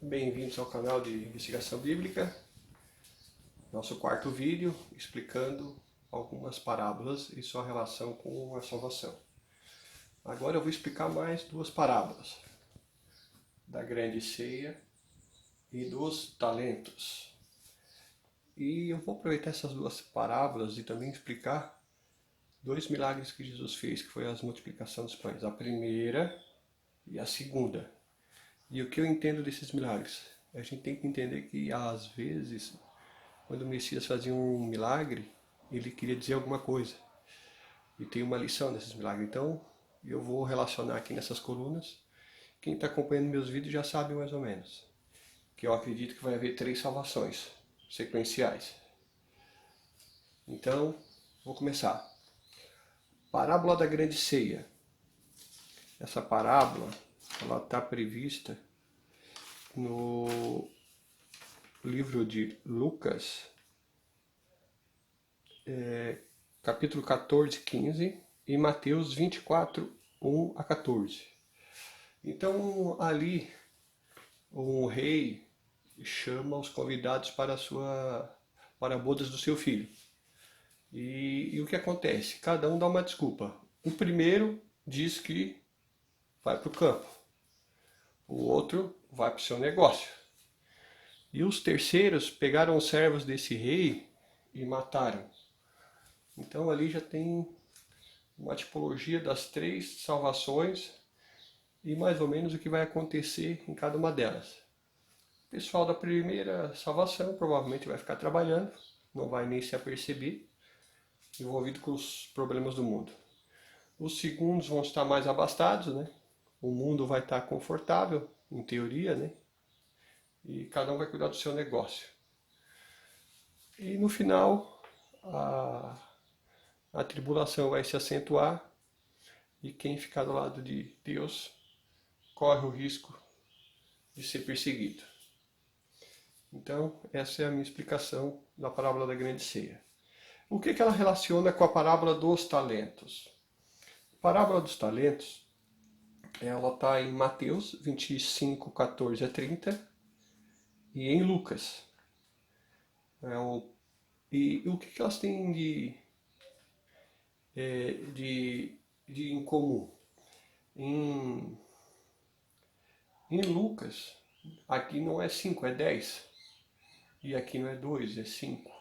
Bem-vindos ao canal de Investigação Bíblica, nosso quarto vídeo explicando algumas parábolas e sua relação com a salvação. Agora eu vou explicar mais duas parábolas, da grande ceia e dos talentos. E eu vou aproveitar essas duas parábolas e também explicar dois milagres que Jesus fez, que foi a multiplicação dos pães, a primeira e a segunda. E o que eu entendo desses milagres? A gente tem que entender que, às vezes, quando o Messias fazia um milagre, ele queria dizer alguma coisa. E tem uma lição nesses milagres. Então, eu vou relacionar aqui nessas colunas. Quem está acompanhando meus vídeos já sabe mais ou menos. Que eu acredito que vai haver 3 salvações sequenciais. Então, vou começar. Parábola da grande ceia. Essa parábola, ela está prevista no livro de Lucas, capítulo 14, 15 e Mateus 24, 1 a 14. Então, ali, um rei chama os convidados para a bodas do seu filho. E o que acontece? Cada um dá uma desculpa. O primeiro diz que vai para o campo. O outro vai para o seu negócio. E os terceiros pegaram os servos desse rei e mataram. Então ali já tem uma tipologia das 3 salvações e mais ou menos o que vai acontecer em cada uma delas. O pessoal da primeira salvação provavelmente vai ficar trabalhando, não vai nem se aperceber, envolvido com os problemas do mundo. Os segundos vão estar mais abastados, né? O mundo vai estar confortável, em teoria, né? E cada um vai cuidar do seu negócio. E no final, a tribulação vai se acentuar e quem ficar do lado de Deus corre o risco de ser perseguido. Então, essa é a minha explicação da parábola da grande ceia. O que ela relaciona com a parábola dos talentos? A parábola dos talentos, ela está em Mateus 25, 14 a 30 e em Lucas. E o que elas têm de em comum? Em Lucas, aqui não é 5, é 10. E aqui não é 2, é 5.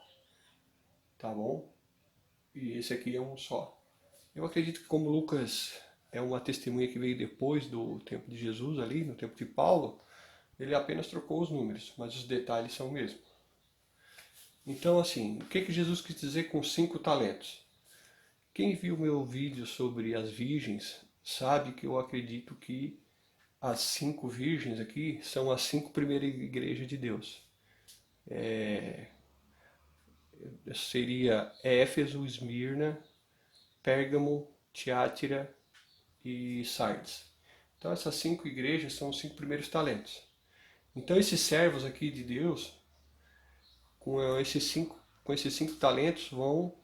Tá bom? E esse aqui é um só. Eu acredito que como Lucas é uma testemunha que veio depois do tempo de Jesus ali, no tempo de Paulo, ele apenas trocou os números, mas os detalhes são o mesmo. Então assim, o que Jesus quis dizer com 5 talentos? Quem viu meu vídeo sobre as virgens sabe que eu acredito que as 5 virgens aqui são as 5 primeiras igrejas de Deus. Seria Éfeso, Esmirna, Pérgamo, Tiátira e Sardes. Então essas 5 igrejas são os 5 primeiros talentos. Então esses servos aqui de Deus, com esses 5 talentos, vão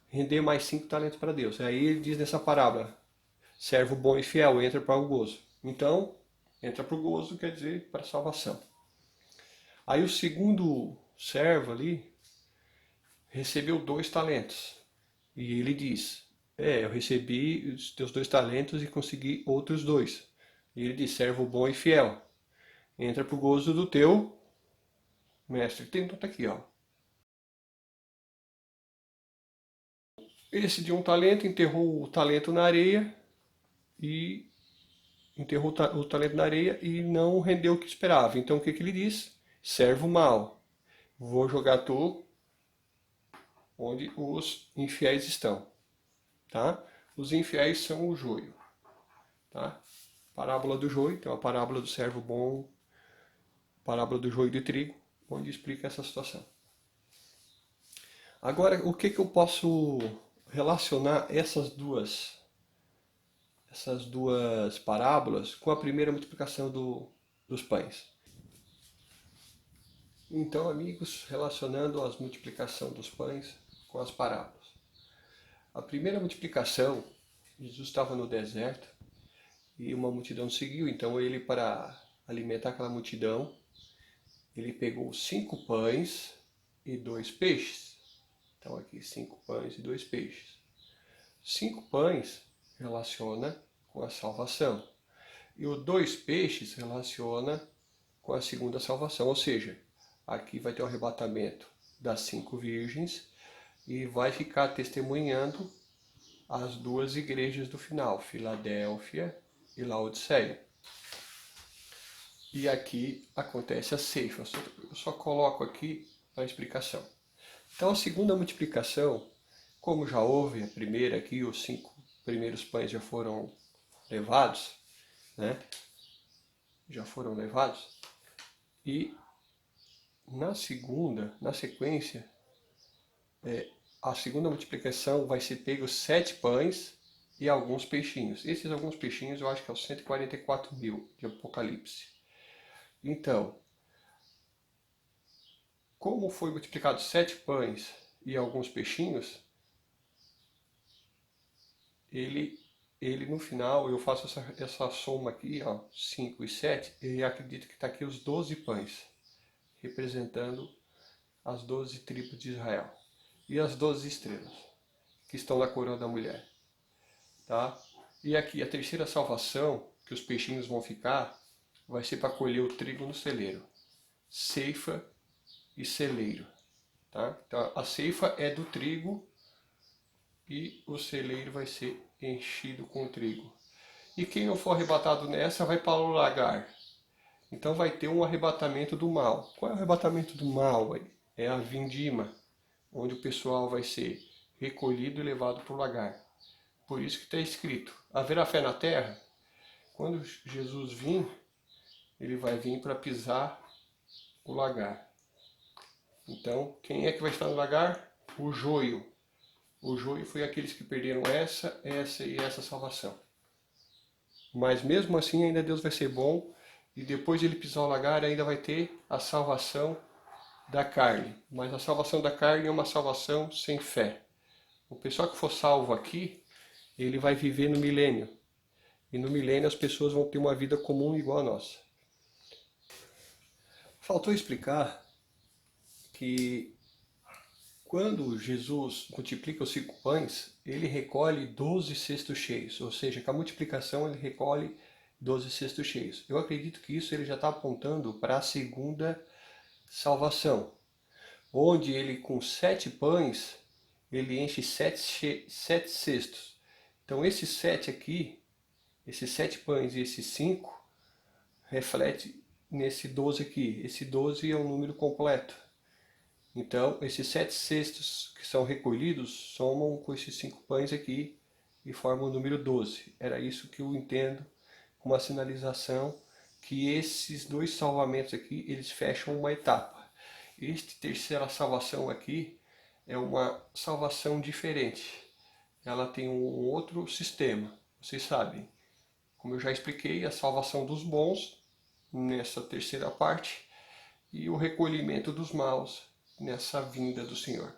render mais 5 talentos para Deus. Aí ele diz nessa parábola, servo bom e fiel, entra para o gozo. Então, entra para o gozo quer dizer para a salvação. Aí o segundo servo ali recebeu 2 talentos. E ele diz, eu recebi os teus 2 talentos e consegui outros 2. E ele diz, servo bom e fiel, entra para o gozo do teu mestre. Tem tudo aqui, ó. Esse de 1 talento enterrou o talento na areia e enterrou o talento na areia e não rendeu o que esperava. Então o que ele diz? Servo mau, vou jogar tu onde os infiéis estão. Tá? Os infiéis são o joio. Tá? Parábola do joio, tem uma parábola do servo bom, parábola do joio de trigo, onde explica essa situação. Agora, o que eu posso relacionar essas duas parábolas com a primeira multiplicação dos pães? Então, amigos, relacionando a multiplicação dos pães com as parábolas. A primeira multiplicação, Jesus estava no deserto e uma multidão seguiu. Então ele, para alimentar aquela multidão, ele pegou 5 pães e 2 peixes. Então aqui 5 pães e 2 peixes. 5 pães relaciona com a salvação. E o 2 peixes relaciona com a segunda salvação. Ou seja, aqui vai ter o arrebatamento das 5 virgens e vai ficar testemunhando as 2 igrejas do final, Filadélfia e Laodiceia. E aqui acontece a ceifa. Eu só coloco aqui a explicação. Então a segunda multiplicação, como já houve a primeira aqui, os 5 primeiros pães já foram levados, né? Já foram levados. E na sequência, a segunda multiplicação vai ser pego 7 pães e alguns peixinhos. Esses alguns peixinhos eu acho que é os 144.000 de Apocalipse. Então, como foi multiplicado 7 pães e alguns peixinhos, ele no final, eu faço essa soma aqui, ó, 5 e 7, e acredito que está aqui os 12 pães, representando as 12 tribos de Israel. E as 12 estrelas, que estão na coroa da mulher. Tá? E aqui a terceira salvação, que os peixinhos vão ficar, vai ser para colher o trigo no celeiro. Ceifa e celeiro. Tá? Então a ceifa é do trigo e o celeiro vai ser enchido com trigo. E quem não for arrebatado nessa vai para o lagar. Então vai ter um arrebatamento do mal. Qual é o arrebatamento do mal? É a vindima, onde o pessoal vai ser recolhido e levado para o lagar. Por isso que está escrito, haverá fé na terra? Quando Jesus vir, ele vai vir para pisar o lagar. Então, quem é que vai estar no lagar? O joio. O joio foi aqueles que perderam essa e essa salvação. Mas mesmo assim ainda Deus vai ser bom, e depois de ele pisar o lagar ainda vai ter a salvação da carne. Mas a salvação da carne é uma salvação sem fé. O pessoal que for salvo aqui, ele vai viver no milênio. E no milênio as pessoas vão ter uma vida comum igual a nossa. Faltou explicar que quando Jesus multiplica os 5 pães, ele recolhe 12 cestos cheios. Ou seja, com a multiplicação ele recolhe 12 cestos cheios. Eu acredito que isso ele já está apontando para a segunda salvação. Onde ele com 7 pães, ele enche 7 cestos. Então esses 7 aqui, esses 7 pães e esses 5, reflete nesse 12 aqui. Esse 12 é um número completo. Então esses 7 cestos que são recolhidos somam com esses 5 pães aqui e formam o número 12. Era isso que eu entendo com uma sinalização que esses 2 salvamentos aqui, eles fecham uma etapa. Esta terceira salvação aqui é uma salvação diferente. Ela tem um outro sistema. Vocês sabem, como eu já expliquei, a salvação dos bons nessa terceira parte e o recolhimento dos maus nessa vinda do Senhor.